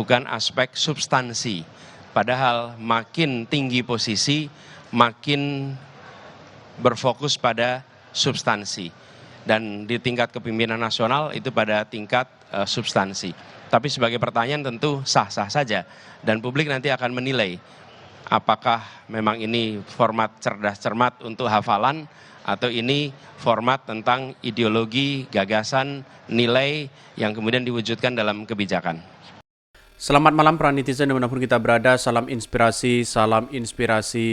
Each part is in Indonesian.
bukan aspek substansi. Padahal makin tinggi posisi, makin berfokus pada substansi. Dan di tingkat kepemimpinan nasional itu pada tingkat substansi. Tapi sebagai pertanyaan tentu sah-sah saja. Dan publik nanti akan menilai apakah memang ini format cerdas cermat untuk hafalan atau ini format tentang ideologi, gagasan, nilai yang kemudian diwujudkan dalam kebijakan. Selamat malam para netizen dimanapun kita berada, salam inspirasi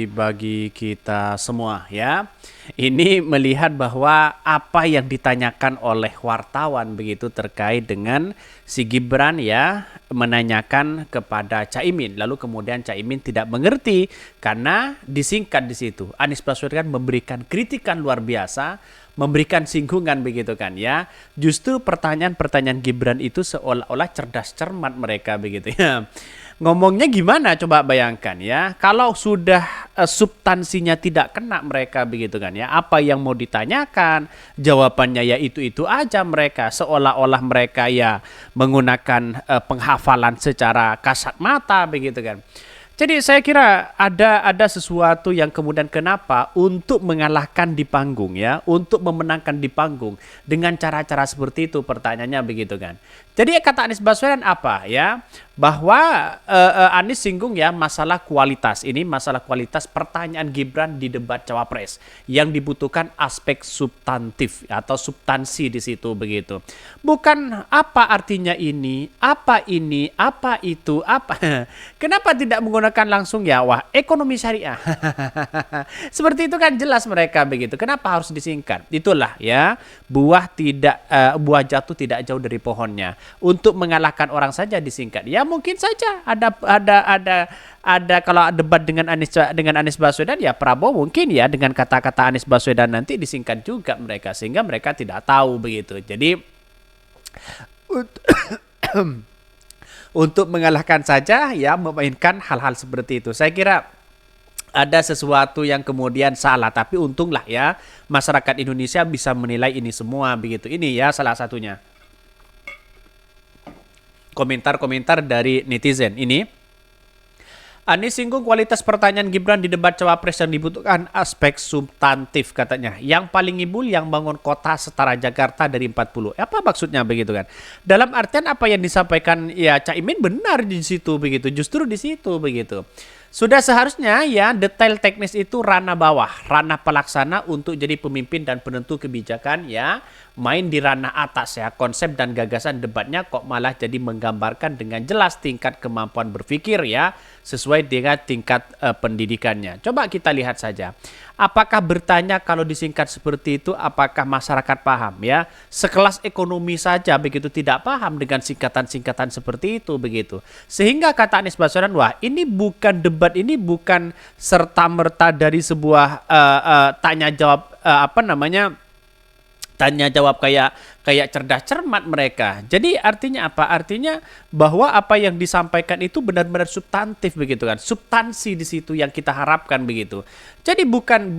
bagi kita semua ya. Ini melihat bahwa apa yang ditanyakan oleh wartawan begitu terkait dengan si Gibran ya, menanyakan kepada Caimin, lalu kemudian Caimin tidak mengerti karena disingkat di situ. Anies Baswedan memberikan kritikan luar biasa, memberikan singgungan begitu kan ya. Justru pertanyaan-pertanyaan Gibran itu seolah-olah cerdas cermat mereka begitu ya. Ngomongnya gimana coba bayangkan ya. Kalau sudah substansinya tidak kena mereka begitu kan ya. Apa yang mau ditanyakan, jawabannya ya itu-itu aja mereka. Seolah-olah mereka ya menggunakan penghafalan secara kasat mata begitu kan. Jadi saya kira ada sesuatu yang kemudian kenapa untuk mengalahkan di panggung ya, untuk memenangkan di panggung dengan cara-cara seperti itu, pertanyaannya begitu kan. Jadi kata Anies Baswedan apa ya, bahwa Anies singgung ya masalah kualitas, ini masalah kualitas pertanyaan Gibran di debat Cawapres yang dibutuhkan aspek substantif atau substansi di situ begitu. Bukan apa artinya ini, apa itu, apa. Kenapa tidak menggunakan langsung ya, wah ekonomi syariah. Seperti itu kan jelas mereka begitu. Kenapa harus disingkat? Itulah ya, buah buah jatuh tidak jauh dari pohonnya. Untuk mengalahkan orang saja disingkat. Ya mungkin saja ada kalau debat dengan Anies Baswedan ya Prabowo mungkin ya dengan kata-kata Anies Baswedan nanti disingkat juga mereka sehingga mereka tidak tahu begitu. Jadi untuk mengalahkan saja ya memainkan hal-hal seperti itu. Saya kira ada sesuatu yang kemudian salah, tapi untunglah ya masyarakat Indonesia bisa menilai ini semua begitu. Ini ya salah satunya. Komentar-komentar dari netizen ini. Anies singgung kualitas pertanyaan Gibran di debat Cawapres yang dibutuhkan aspek substantif katanya. Yang paling ngibul yang bangun kota setara Jakarta dari 40. Apa maksudnya begitu kan? Dalam artian apa yang disampaikan ya Caimin benar di situ begitu. Justru di situ begitu. Sudah seharusnya ya detail teknis itu ranah bawah, ranah pelaksana untuk jadi pemimpin dan penentu kebijakan ya. Main di ranah atas ya, konsep dan gagasan debatnya kok malah jadi menggambarkan dengan jelas tingkat kemampuan berpikir ya, sesuai dengan tingkat pendidikannya. Coba kita lihat saja. Apakah bertanya kalau disingkat seperti itu, apakah masyarakat paham ya? Sekelas ekonomi saja begitu tidak paham dengan singkatan-singkatan seperti itu begitu. Sehingga kata Anies Baswedan, wah ini bukan debat, ini bukan serta-merta dari sebuah tanya jawab tanya jawab kayak cerdas cermat mereka. Jadi artinya apa? Artinya bahwa apa yang disampaikan itu benar-benar substantif begitu kan. Substansi di situ yang kita harapkan begitu. Jadi bukan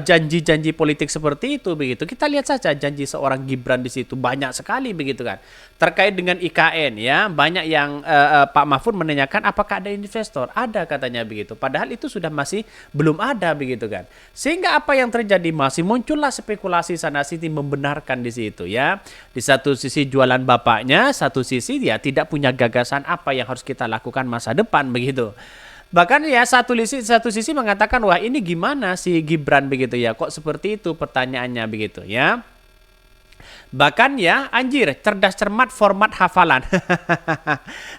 janji-janji politik seperti itu begitu. Kita lihat saja janji seorang Gibran di situ banyak sekali begitu kan. Terkait dengan IKN ya, banyak yang Pak Mahfud menanyakan apakah ada investor? Ada katanya begitu. Padahal itu sudah masih belum ada begitu kan. Sehingga apa yang terjadi masih muncullah spekulasi sana sini membenarkan di situ ya. Di satu sisi jualan bapaknya, satu sisi dia tidak punya gagasan apa yang harus kita lakukan masa depan begitu. Bahkan ya satu sisi mengatakan wah ini gimana si Gibran begitu ya, kok seperti itu pertanyaannya begitu ya. Bahkan ya anjir cerdas cermat format hafalan.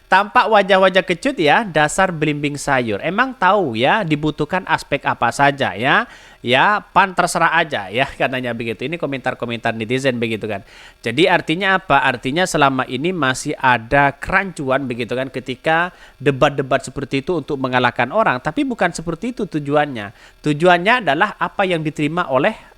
Tampak wajah-wajah kecut ya, dasar belimbing sayur. Emang tahu ya dibutuhkan aspek apa saja ya. Ya pan terserah aja ya katanya begitu. Ini komentar-komentar netizen begitu kan. Jadi artinya apa? Artinya selama ini masih ada kerancuan begitu kan ketika debat-debat seperti itu untuk mengalahkan orang. Tapi bukan seperti itu tujuannya. Tujuannya adalah apa yang diterima oleh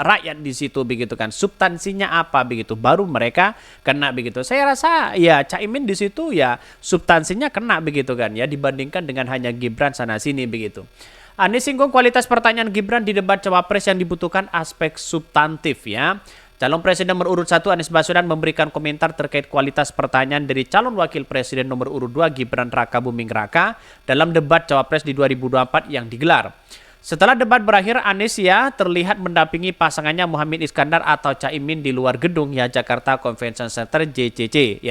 rakyat di situ begitu kan, substansinya apa begitu, baru mereka kena begitu. Saya rasa ya Caimin di situ ya substansinya kena begitu kan ya, dibandingkan dengan hanya Gibran sana sini begitu. Anies singgung kualitas pertanyaan Gibran di debat Cawapres yang dibutuhkan aspek substantif ya. Calon Presiden nomor urut 1 Anies Baswedan memberikan komentar terkait kualitas pertanyaan dari calon Wakil Presiden nomor urut 2 Gibran Rakabuming Raka dalam debat Cawapres di 2024 yang digelar. Setelah debat berakhir, Anies terlihat mendampingi pasangannya Muhaimin Iskandar atau Caimin di luar gedung Jakarta Convention Center JCC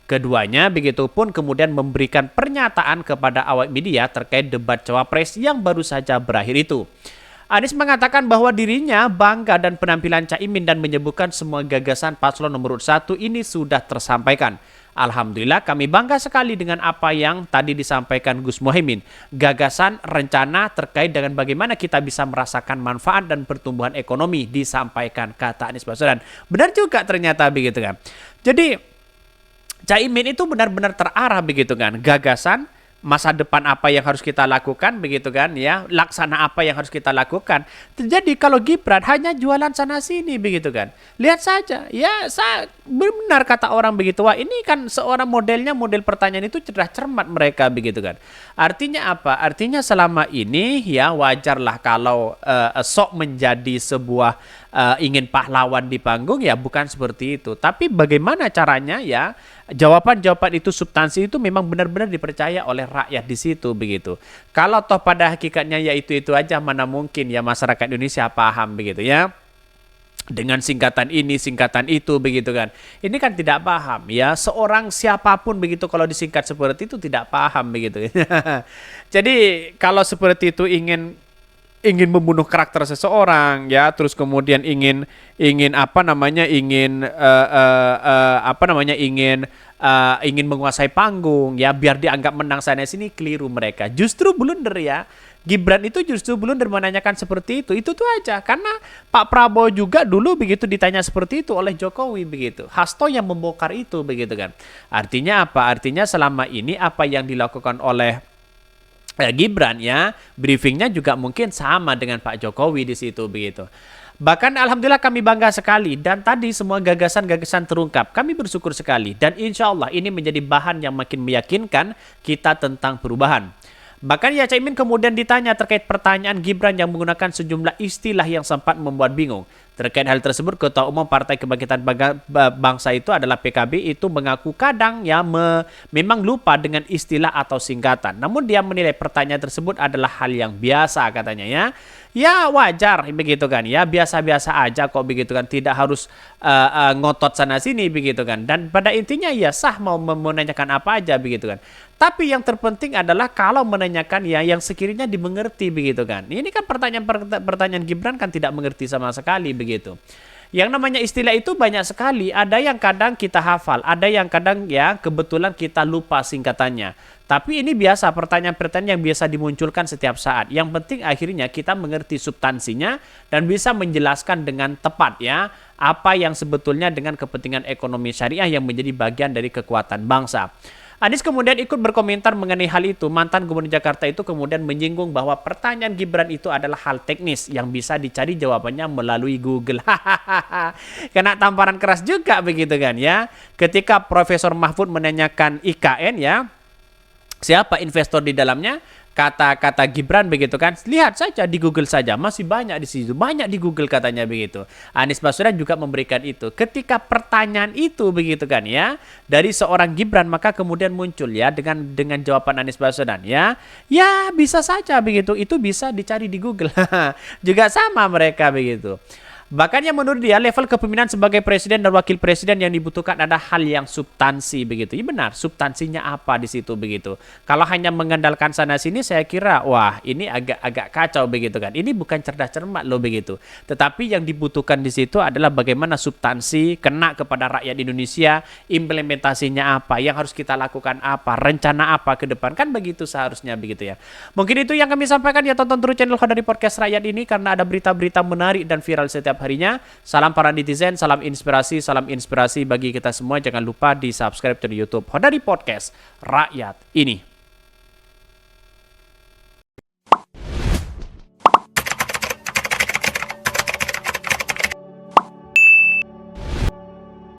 Keduanya begitupun kemudian memberikan pernyataan kepada awak media terkait debat Cawapres yang baru saja berakhir itu. Anies mengatakan bahwa dirinya bangga dan penampilan Caimin dan menyebutkan semua gagasan paslon nomor 1 ini sudah tersampaikan. Alhamdulillah kami bangga sekali dengan apa yang tadi disampaikan Gus Muhaimin. Gagasan, rencana terkait dengan bagaimana kita bisa merasakan manfaat dan pertumbuhan ekonomi disampaikan, kata Anies Baswedan. Benar juga ternyata begitu kan. Jadi Caimin itu benar-benar terarah begitu kan. Gagasan, masa depan apa yang harus kita lakukan begitu kan laksana apa yang harus kita lakukan. Jadi kalau Gibran hanya jualan sana sini begitu kan, lihat saja benar kata orang begitu, wah ini kan seorang model pertanyaan itu cerdas cermat mereka begitu kan. Artinya apa? Artinya selama ini wajarlah kalau sok menjadi sebuah ingin pahlawan di panggung, bukan seperti itu. Tapi bagaimana caranya jawaban-jawaban itu, substansi itu memang benar-benar dipercaya oleh rakyat di situ begitu. Kalau toh pada hakikatnya itu aja, mana mungkin masyarakat Indonesia paham begitu dengan singkatan ini, singkatan itu begitu kan. Ini kan tidak paham seorang siapapun begitu kalau disingkat seperti itu tidak paham begitu. Jadi kalau seperti itu ingin membunuh karakter seseorang terus kemudian ingin menguasai panggung biar dianggap menang sana sini, keliru mereka. Justru blunder Gibran itu justru blunder menanyakan seperti itu tuh aja. Karena Pak Prabowo juga dulu begitu ditanya seperti itu oleh Jokowi begitu. Hasto yang membongkar itu begitu kan. Artinya apa? Artinya selama ini apa yang dilakukan oleh Gibran briefingnya juga mungkin sama dengan Pak Jokowi di situ begitu. Bahkan alhamdulillah kami bangga sekali dan tadi semua gagasan-gagasan terungkap. Kami bersyukur sekali dan insya Allah ini menjadi bahan yang makin meyakinkan kita tentang perubahan. Bahkan Caimin kemudian ditanya terkait pertanyaan Gibran yang menggunakan sejumlah istilah yang sempat membuat bingung. Terkait hal tersebut, Ketua Umum Partai Kebangkitan Bangsa itu adalah PKB itu mengaku kadang memang lupa dengan istilah atau singkatan. Namun dia menilai pertanyaan tersebut adalah hal yang biasa katanya wajar begitu kan biasa-biasa aja kok begitu kan, tidak harus ngotot sana sini begitu kan. Dan pada intinya sah mau menanyakan apa aja begitu kan. Tapi yang terpenting adalah kalau menanyakan yang sekiranya dimengerti begitu kan. Ini kan pertanyaan Gibran kan tidak mengerti sama sekali begitu. Yang namanya istilah itu banyak sekali. Ada yang kadang kita hafal, ada yang kadang kebetulan kita lupa singkatannya. Tapi ini biasa, pertanyaan-pertanyaan yang biasa dimunculkan setiap saat. Yang penting akhirnya kita mengerti substansinya dan bisa menjelaskan dengan tepat apa yang sebetulnya dengan kepentingan ekonomi syariah yang menjadi bagian dari kekuatan bangsa. Anies kemudian ikut berkomentar mengenai hal itu. Mantan Gubernur Jakarta itu kemudian menyinggung bahwa pertanyaan Gibran itu adalah hal teknis yang bisa dicari jawabannya melalui Google. Kena tamparan keras juga begitu kan Ketika Profesor Mahfud menanyakan IKN siapa investor di dalamnya, kata-kata Gibran begitu kan, lihat saja di Google saja, masih banyak di situ, banyak di Google katanya begitu. Anies Baswedan juga memberikan itu. Ketika pertanyaan itu begitu kan dari seorang Gibran, maka kemudian muncul dengan jawaban Anies Baswedan bisa saja begitu, itu bisa dicari di Google. Juga sama mereka begitu. Bahkan yang menurut dia level kepemimpinan sebagai presiden dan wakil presiden yang dibutuhkan ada hal yang substansi begitu. Benar, substansinya apa di situ begitu. Kalau hanya mengandalkan sana sini saya kira ini agak kacau begitu kan. Ini bukan cerdas cermat loh begitu. Tetapi yang dibutuhkan di situ adalah bagaimana substansi kena kepada rakyat Indonesia, implementasinya apa, yang harus kita lakukan apa, rencana apa ke depan, kan begitu seharusnya begitu Mungkin itu yang kami sampaikan tonton terus channel Khodari Podcast Rakyat ini karena ada berita-berita menarik dan viral setiap harinya. Salam para netizen, salam inspirasi bagi kita semua. Jangan lupa di subscribe channel YouTube Khodari Podcast Rakyat ini.